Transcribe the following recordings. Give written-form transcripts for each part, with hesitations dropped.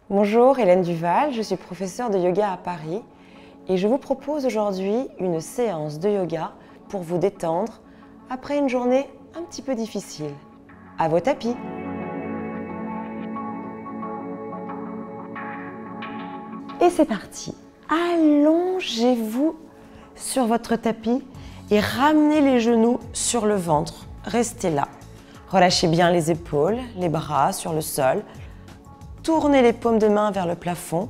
Bonjour, Hélène Duval, je suis professeure de yoga à Paris et je vous propose aujourd'hui une séance de yoga pour vous détendre après une journée un petit peu difficile. À vos tapis. Et c'est parti. Allongez-vous sur votre tapis et ramenez les genoux sur le ventre. Restez là. Relâchez bien les épaules, les bras sur le sol. Tournez les paumes de main vers le plafond.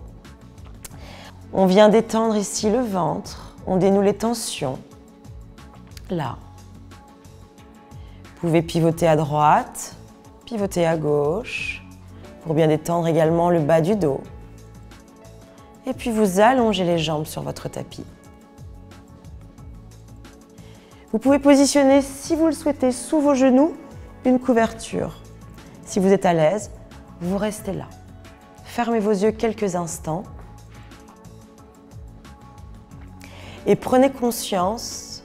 On vient détendre ici le ventre. On dénoue les tensions. Là. Vous pouvez pivoter à droite, pivoter à gauche, pour bien détendre également le bas du dos. Et puis vous allongez les jambes sur votre tapis. Vous pouvez positionner, si vous le souhaitez, sous vos genoux, une couverture. Si vous êtes à l'aise, vous restez là. Fermez vos yeux quelques instants et prenez conscience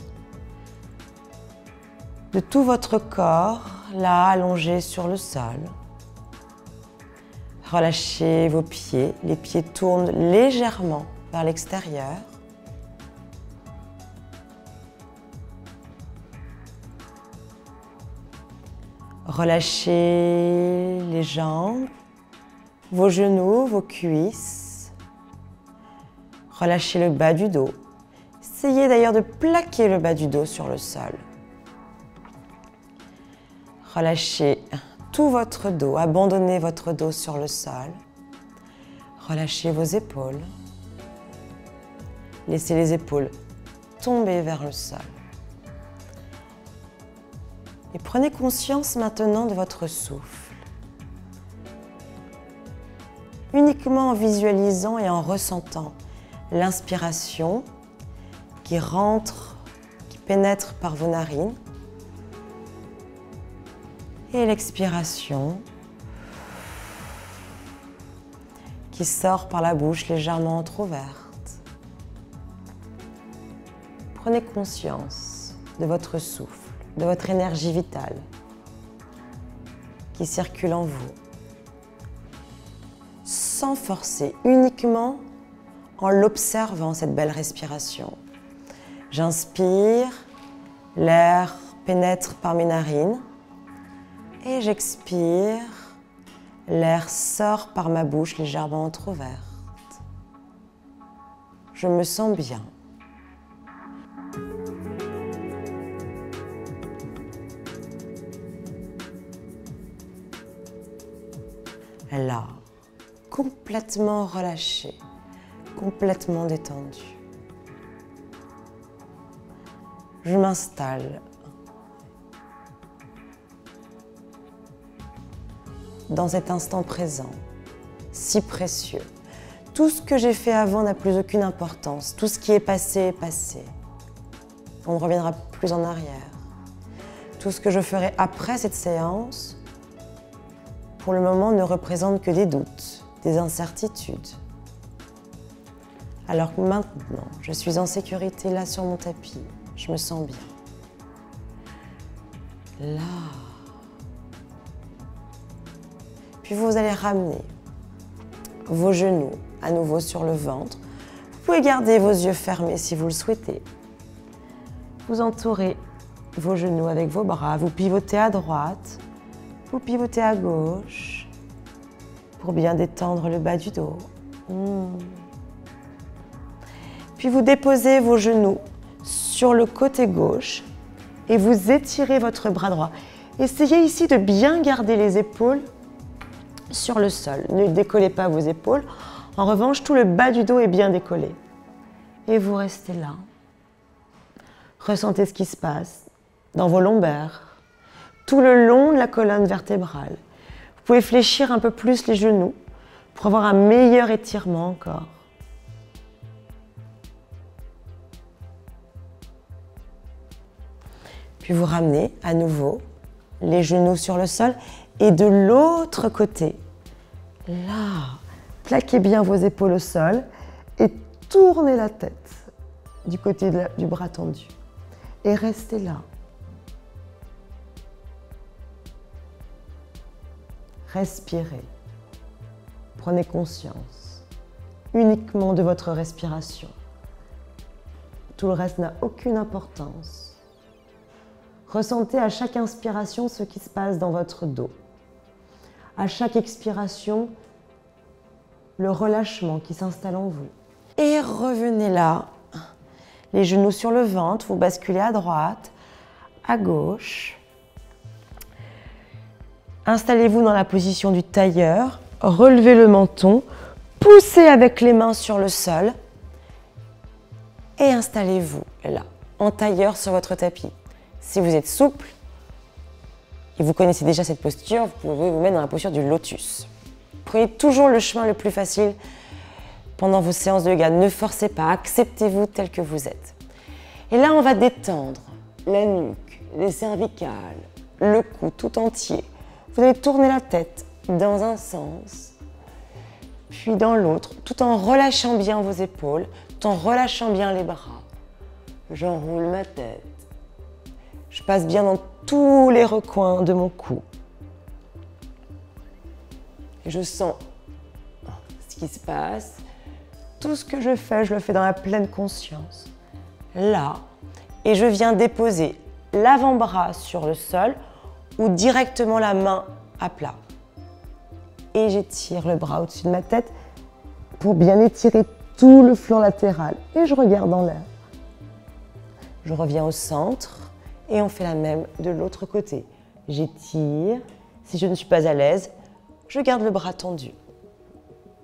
de tout votre corps, là, allongé sur le sol. Relâchez vos pieds, les pieds tournent légèrement vers l'extérieur. Relâchez les jambes, vos genoux, vos cuisses. Relâchez le bas du dos. Essayez d'ailleurs de plaquer le bas du dos sur le sol. Relâchez tout votre dos, abandonnez votre dos sur le sol. Relâchez vos épaules. Laissez les épaules tomber vers le sol. Et prenez conscience maintenant de votre souffle. Uniquement en visualisant et en ressentant l'inspiration qui rentre, qui pénètre par vos narines et l'expiration qui sort par la bouche légèrement entrouverte. Prenez conscience de votre souffle, de votre énergie vitale qui circule en vous. Sans forcer, uniquement en l'observant, cette belle respiration. J'inspire, l'air pénètre par mes narines et j'expire, l'air sort par ma bouche légèrement entrouverte. Je me sens bien. Là. Complètement relâché, complètement détendu. Je m'installe dans cet instant présent, si précieux. Tout ce que j'ai fait avant n'a plus aucune importance. Tout ce qui est passé, on ne reviendra plus en arrière. Tout ce que je ferai après cette séance, pour le moment, ne représente que des doutes, des incertitudes. Alors que maintenant, je suis en sécurité là sur mon tapis, je me sens bien. Là. Puis vous allez ramener vos genoux à nouveau sur le ventre. Vous pouvez garder vos yeux fermés si vous le souhaitez. Vous entourez vos genoux avec vos bras, vous pivotez à droite, vous pivotez à gauche pour bien détendre le bas du dos. Puis vous déposez vos genoux sur le côté gauche et vous étirez votre bras droit. Essayez ici de bien garder les épaules sur le sol. Ne décollez pas vos épaules. En revanche, tout le bas du dos est bien décollé. Et vous restez là. Ressentez ce qui se passe dans vos lombaires, tout le long de la colonne vertébrale. Vous pouvez fléchir un peu plus les genoux pour avoir un meilleur étirement encore. Puis vous ramenez à nouveau les genoux sur le sol et de l'autre côté, là, plaquez bien vos épaules au sol et tournez la tête du côté du bras tendu et restez là. Respirez Prenez conscience uniquement de votre respiration. Tout le reste n'a aucune importance. Ressentez à chaque inspiration ce qui se passe dans votre dos. À chaque expiration, le relâchement qui s'installe en vous. Et revenez là, les genoux sur le ventre, vous basculez à droite, à gauche. Installez-vous dans la position du tailleur, relevez le menton, poussez avec les mains sur le sol et installez-vous là, en tailleur sur votre tapis. Si vous êtes souple et vous connaissez déjà cette posture, vous pouvez vous mettre dans la posture du lotus. Prenez toujours le chemin le plus facile pendant vos séances de yoga. Ne forcez pas, acceptez-vous tel que vous êtes. Et là, on va détendre la nuque, les cervicales, le cou tout entier. Vous allez tourner la tête dans un sens, puis dans l'autre, tout en relâchant bien vos épaules, tout en relâchant bien les bras. J'enroule ma tête. Je passe bien dans tous les recoins de mon cou. Je sens ce qui se passe. Tout ce que je le fais dans la pleine conscience. Là, et je viens déposer l'avant-bras sur le sol ou directement la main à plat. Et j'étire le bras au-dessus de ma tête pour bien étirer tout le flanc latéral. Et je regarde en l'air. Je reviens au centre et on fait la même de l'autre côté. J'étire. Si je ne suis pas à l'aise, je garde le bras tendu.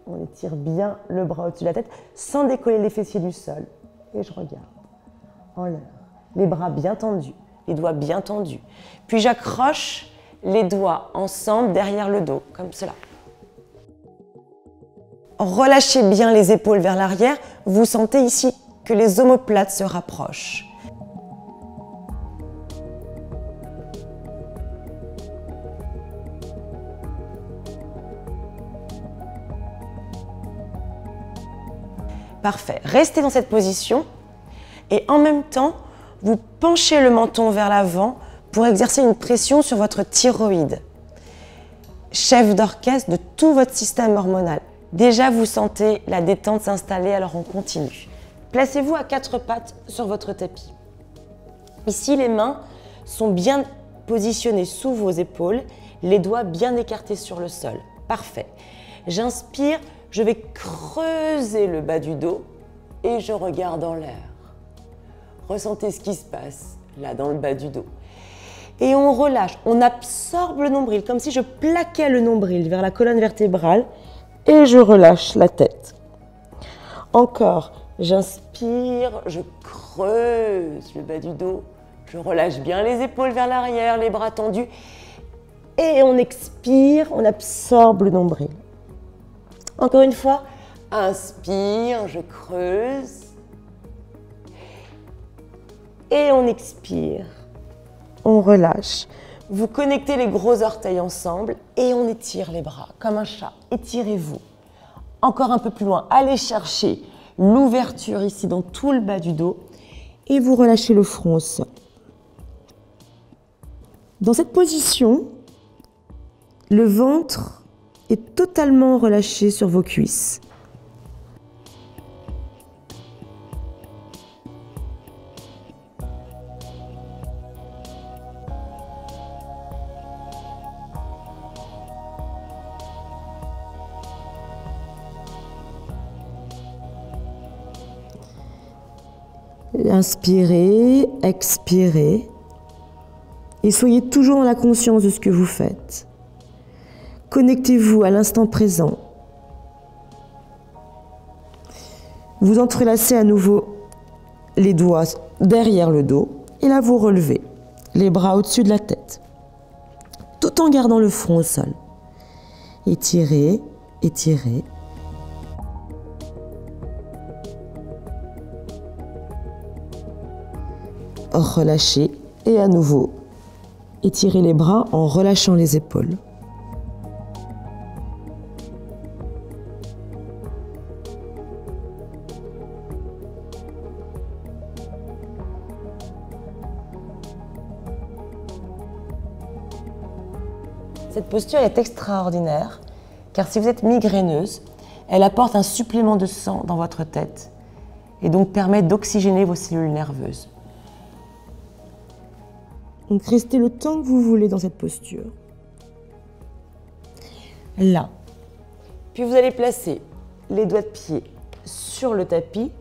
On étire bien le bras au-dessus de la tête sans décoller les fessiers du sol. Et je regarde en l'air. Les bras bien tendus, les doigts bien tendus. Puis j'accroche les doigts ensemble derrière le dos, comme cela. Relâchez bien les épaules vers l'arrière. Vous sentez ici que les omoplates se rapprochent. Parfait. Restez dans cette position et en même temps, vous penchez le menton vers l'avant pour exercer une pression sur votre thyroïde, chef d'orchestre de tout votre système hormonal. Déjà, vous sentez la détente s'installer, alors on continue. Placez-vous à quatre pattes sur votre tapis. Ici, les mains sont bien positionnées sous vos épaules, les doigts bien écartés sur le sol. Parfait. J'inspire, je vais creuser le bas du dos et je regarde en l'air. Ressentez ce qui se passe là dans le bas du dos. Et on relâche, on absorbe le nombril, comme si je plaquais le nombril vers la colonne vertébrale et je relâche la tête. Encore, j'inspire, je creuse le bas du dos, je relâche bien les épaules vers l'arrière, les bras tendus et on expire, on absorbe le nombril. Encore une fois, inspire, je creuse et on expire. On relâche. Vous connectez les gros orteils ensemble et on étire les bras comme un chat. Étirez-vous. Encore un peu plus loin, allez chercher l'ouverture ici dans tout le bas du dos et vous relâchez le front au sol. Dans cette position, le ventre est totalement relâché sur vos cuisses. Inspirez, expirez et soyez toujours dans la conscience de ce que vous faites. Connectez-vous à l'instant présent. Vous entrelacez à nouveau les doigts derrière le dos et là vous relevez les bras au-dessus de la tête tout en gardant le front au sol. Étirez, étirez. Relâchez et à nouveau étirez les bras en relâchant les épaules. Cette posture est extraordinaire car si vous êtes migraineuse, elle apporte un supplément de sang dans votre tête et donc permet d'oxygéner vos cellules nerveuses. Donc restez le temps que vous voulez dans cette posture. Là. Puis vous allez placer les doigts de pied sur le tapis,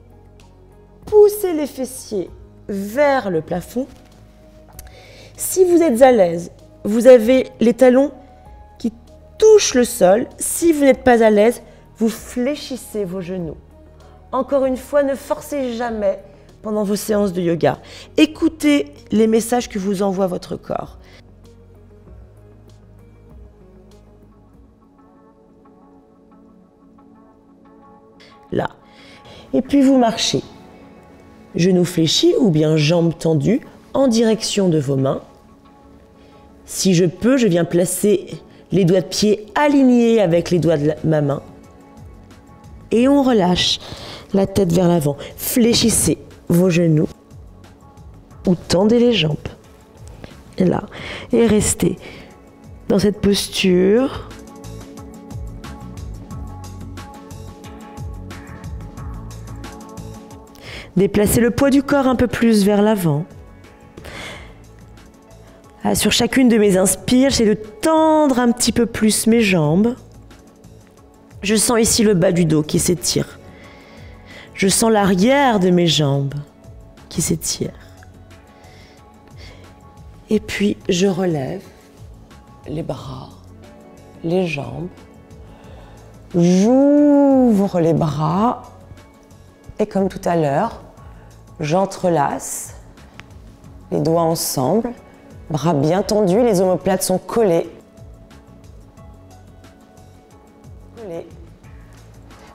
poussez les fessiers vers le plafond. Si vous êtes à l'aise, vous avez les talons qui touchent le sol. Si vous n'êtes pas à l'aise, vous fléchissez vos genoux. Encore une fois, ne forcez jamais pendant vos séances de yoga. Écoutez les messages que vous envoie votre corps. Là. Et puis vous marchez. Genoux fléchis ou bien jambes tendues en direction de vos mains. Si je peux, je viens placer les doigts de pied alignés avec les doigts de ma main. Et on relâche la tête vers l'avant. Fléchissez vos genoux ou tendez les jambes. Et là. Et restez dans cette posture. Déplacez le poids du corps un peu plus vers l'avant. Sur chacune de mes inspires, j'essaie de tendre un petit peu plus mes jambes. Je sens ici le bas du dos qui s'étire. Je sens l'arrière de mes jambes qui s'étire. Et puis, je relève les bras, les jambes. J'ouvre les bras. Et comme tout à l'heure, j'entrelace les doigts ensemble. Bras bien tendus, les omoplates sont collées.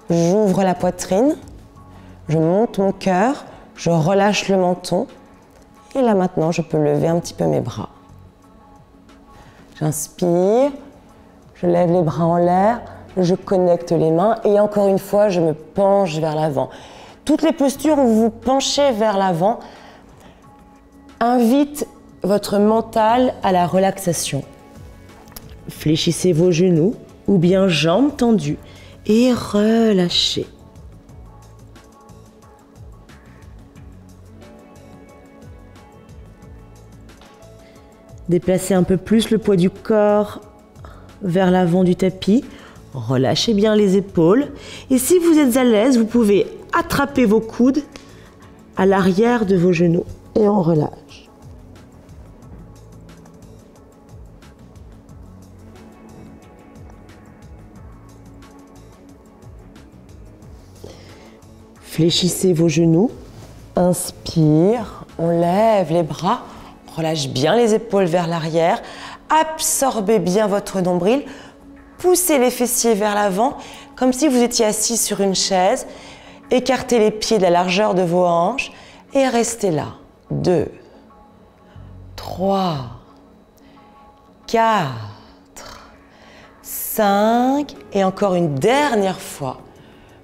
J'ouvre la poitrine, je monte mon cœur, je relâche le menton. Et là maintenant, je peux lever un petit peu mes bras. J'inspire, je lève les bras en l'air, je connecte les mains et encore une fois, je me penche vers l'avant. Toutes les postures où vous vous penchez vers l'avant invitent votre mental à la relaxation. Fléchissez vos genoux ou bien jambes tendues et relâchez. Déplacez un peu plus le poids du corps vers l'avant du tapis. Relâchez bien les épaules. Et si vous êtes à l'aise, vous pouvez attraper vos coudes à l'arrière de vos genoux et on relâche. Fléchissez vos genoux. Inspire, on lève les bras, relâche bien les épaules vers l'arrière. Absorbez bien votre nombril. Poussez les fessiers vers l'avant, comme si vous étiez assis sur une chaise. Écartez les pieds de la largeur de vos hanches et restez là. 2, 3, 4, 5 et encore une dernière fois.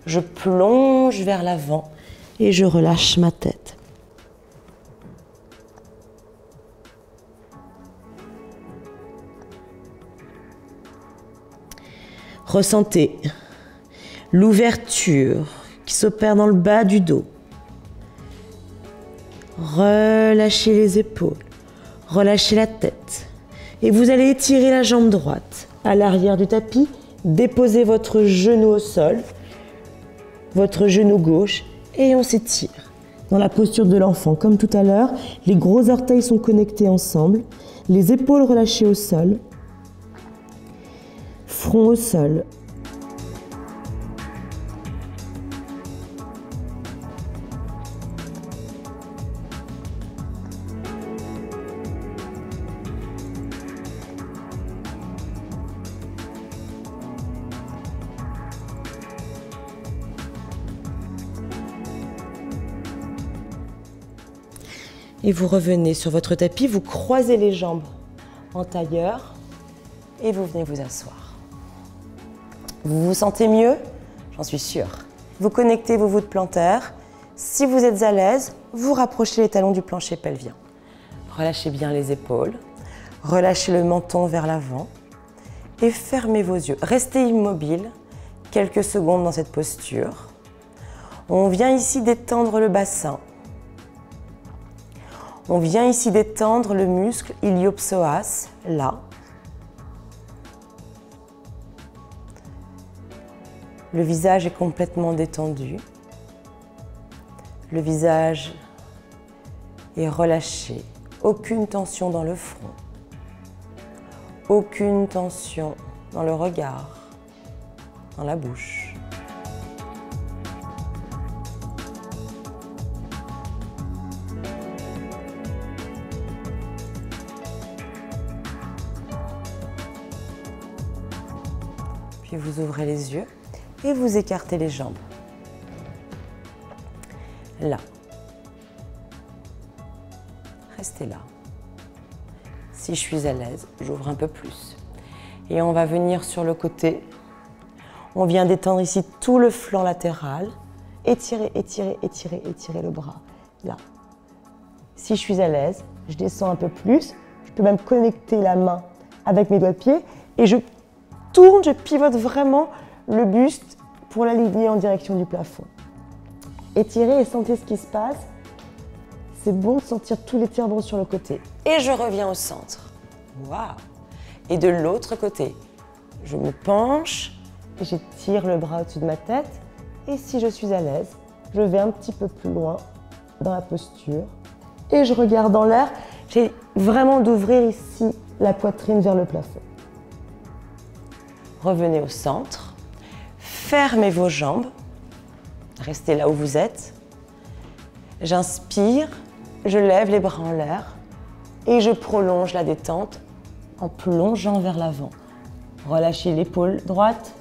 Je plonge vers l'avant et je relâche ma tête. Ressentez l'ouverture qui s'opère dans le bas du dos. Relâchez les épaules, relâchez la tête. Et vous allez étirer la jambe droite à l'arrière du tapis. Déposez votre genou au sol, votre genou gauche et on s'étire. Dans la posture de l'enfant, comme tout à l'heure, les gros orteils sont connectés ensemble, les épaules relâchées au sol, front au sol. Et vous revenez sur votre tapis, vous croisez les jambes en tailleur et vous venez vous asseoir. Vous vous sentez mieux? J'en suis sûre. Vous connectez vos voûtes plantaires. Si vous êtes à l'aise, vous rapprochez les talons du plancher pelvien. Relâchez bien les épaules, relâchez le menton vers l'avant et fermez vos yeux. Restez immobile quelques secondes dans cette posture. On vient ici détendre le bassin. On vient ici détendre le muscle iliopsoas, là. Le visage est complètement détendu. Le visage est relâché. Aucune tension dans le front. Aucune tension dans le regard, dans la bouche. Puis vous ouvrez les yeux et vous écartez les jambes. Là. Restez là. Si je suis à l'aise, j'ouvre un peu plus. Et on va venir sur le côté. On vient détendre ici tout le flanc latéral. Étirez, étirez, étirez, étirez le bras. Là. Si je suis à l'aise, je descends un peu plus. Je peux même connecter la main avec mes doigts de pied. Et je tourne, je pivote vraiment le buste pour l'aligner en direction du plafond. Étirez et sentez ce qui se passe. C'est bon de sentir tout l'étirement sur le côté. Et je reviens au centre. Waouh! Et de l'autre côté, je me penche, j'étire le bras au-dessus de ma tête. Et si je suis à l'aise, je vais un petit peu plus loin dans la posture. Et je regarde dans l'air. J'ai vraiment d'ouvrir ici la poitrine vers le plafond. Revenez au centre. Fermez vos jambes. Restez là où vous êtes. J'inspire, je lève les bras en l'air et je prolonge la détente en plongeant vers l'avant. Relâchez l'épaule droite,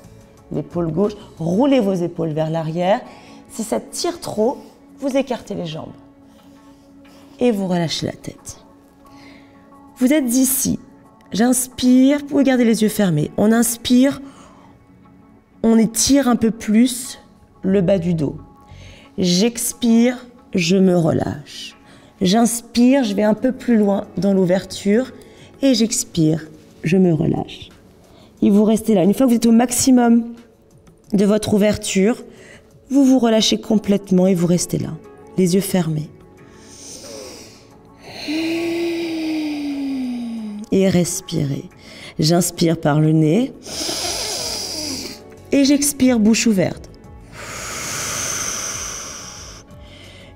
l'épaule gauche, roulez vos épaules vers l'arrière. Si ça tire trop, vous écartez les jambes et vous relâchez la tête. Vous êtes ici. J'inspire, vous pouvez garder les yeux fermés. On inspire, on étire un peu plus le bas du dos. J'expire, je me relâche. J'inspire, je vais un peu plus loin dans l'ouverture et j'expire, je me relâche. Et vous restez là. Une fois que vous êtes au maximum de votre ouverture, vous vous relâchez complètement et vous restez là, les yeux fermés. Et respirez. J'inspire par le nez et j'expire bouche ouverte.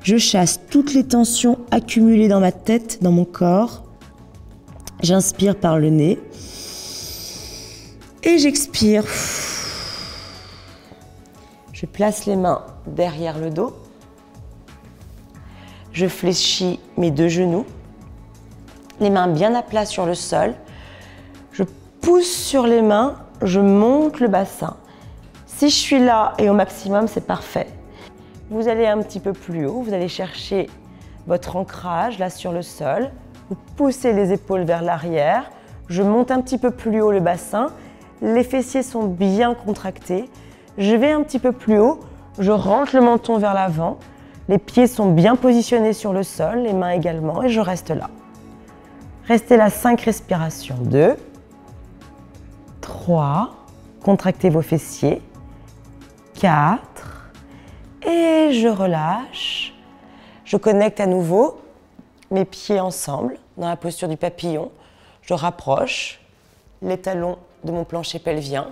Je chasse toutes les tensions accumulées dans ma tête, dans mon corps. J'inspire par le nez et j'expire. Je place les mains derrière le dos. Je fléchis mes deux genoux. Les mains bien à plat sur le sol. Je pousse sur les mains, je monte le bassin. Si je suis là et au maximum, c'est parfait. Vous allez un petit peu plus haut, vous allez chercher votre ancrage là sur le sol. Vous poussez les épaules vers l'arrière. Je monte un petit peu plus haut le bassin. Les fessiers sont bien contractés. Je vais un petit peu plus haut. Je rentre le menton vers l'avant. Les pieds sont bien positionnés sur le sol, les mains également, et je reste là. Restez là 5 respirations. 2, 3, contractez vos fessiers. 4, et je relâche. Je connecte à nouveau mes pieds ensemble dans la posture du papillon. Je rapproche les talons de mon plancher pelvien.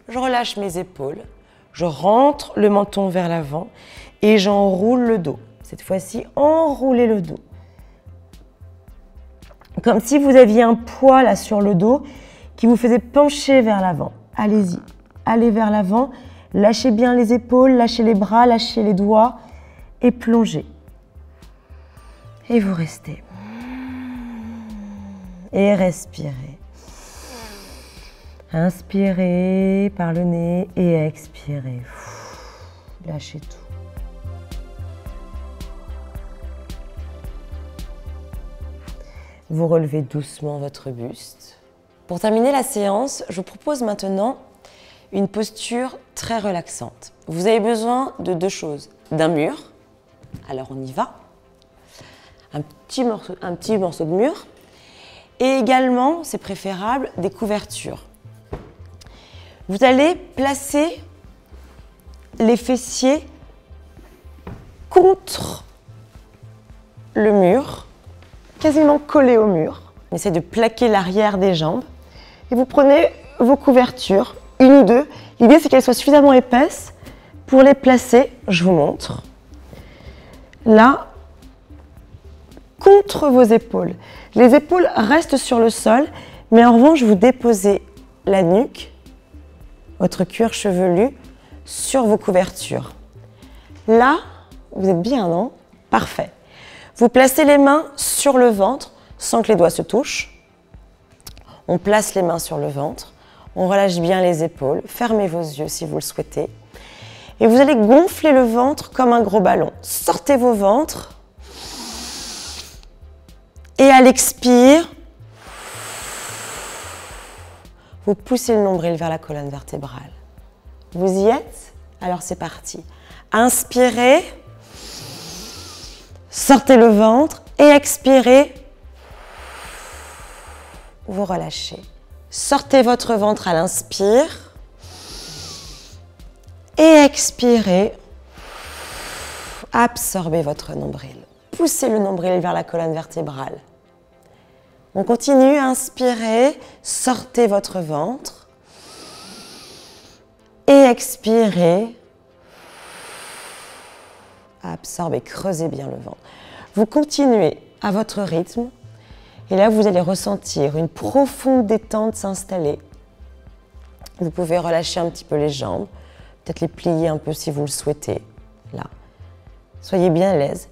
Je relâche mes épaules. Je rentre le menton vers l'avant et j'enroule le dos. Cette fois-ci, enroulez le dos. Comme si vous aviez un poids là sur le dos qui vous faisait pencher vers l'avant. Allez-y, allez vers l'avant. Lâchez bien les épaules, lâchez les bras, lâchez les doigts et plongez. Et vous restez. Et respirez. Inspirez par le nez et expirez. Lâchez tout. Vous relevez doucement votre buste. Pour terminer la séance, je vous propose maintenant une posture très relaxante. Vous avez besoin de 2 choses. D'un mur, alors on y va, un petit morceau de mur, et également, c'est préférable, des couvertures. Vous allez placer les fessiers contre le mur, quasiment collés au mur. On essaie de plaquer l'arrière des jambes. Et vous prenez vos couvertures, une ou deux. L'idée, c'est qu'elles soient suffisamment épaisses pour les placer. Je vous montre. Là, contre vos épaules. Les épaules restent sur le sol, mais en revanche, vous déposez la nuque, votre cuir chevelu, sur vos couvertures. Là, vous êtes bien, non? Parfait. Vous placez les mains sur le ventre sans que les doigts se touchent. On place les mains sur le ventre. On relâche bien les épaules. Fermez vos yeux si vous le souhaitez. Et vous allez gonfler le ventre comme un gros ballon. Sortez vos ventres. Et à l'expire, vous poussez le nombril vers la colonne vertébrale. Vous y êtes? Alors c'est parti. Inspirez. Sortez le ventre. Et expirez. Vous relâchez. Sortez votre ventre à l'inspire. Et expirez. Absorbez votre nombril. Poussez le nombril vers la colonne vertébrale. On continue, inspirez, sortez votre ventre. Et expirez. Absorbez, creusez bien le ventre. Vous continuez à votre rythme. Et là, vous allez ressentir une profonde détente s'installer. Vous pouvez relâcher un petit peu les jambes, peut-être les plier un peu si vous le souhaitez. Là. Soyez bien à l'aise.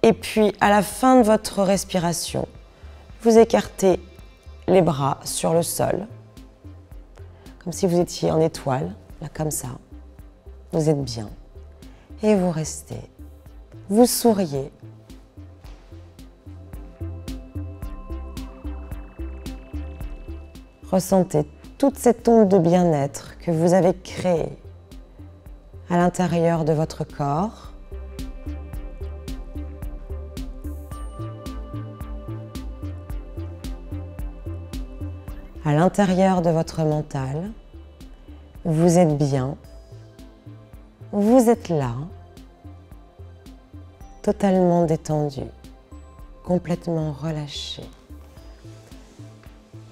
Et puis, à la fin de votre respiration, vous écartez les bras sur le sol, comme si vous étiez en étoile, là, comme ça. Vous êtes bien. Et vous restez. Vous souriez. Ressentez toute cette onde de bien-être que vous avez créée à l'intérieur de votre corps. À l'intérieur de votre mental, vous êtes bien, vous êtes là, totalement détendu, complètement relâché.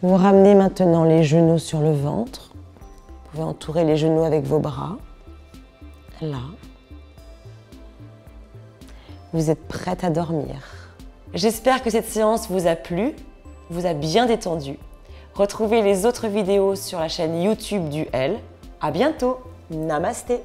Vous ramenez maintenant les genoux sur le ventre. Vous pouvez entourer les genoux avec vos bras. Là. Vous êtes prête à dormir. J'espère que cette séance vous a plu, vous a bien détendu. Retrouvez les autres vidéos sur la chaîne YouTube du L. À bientôt. Namasté.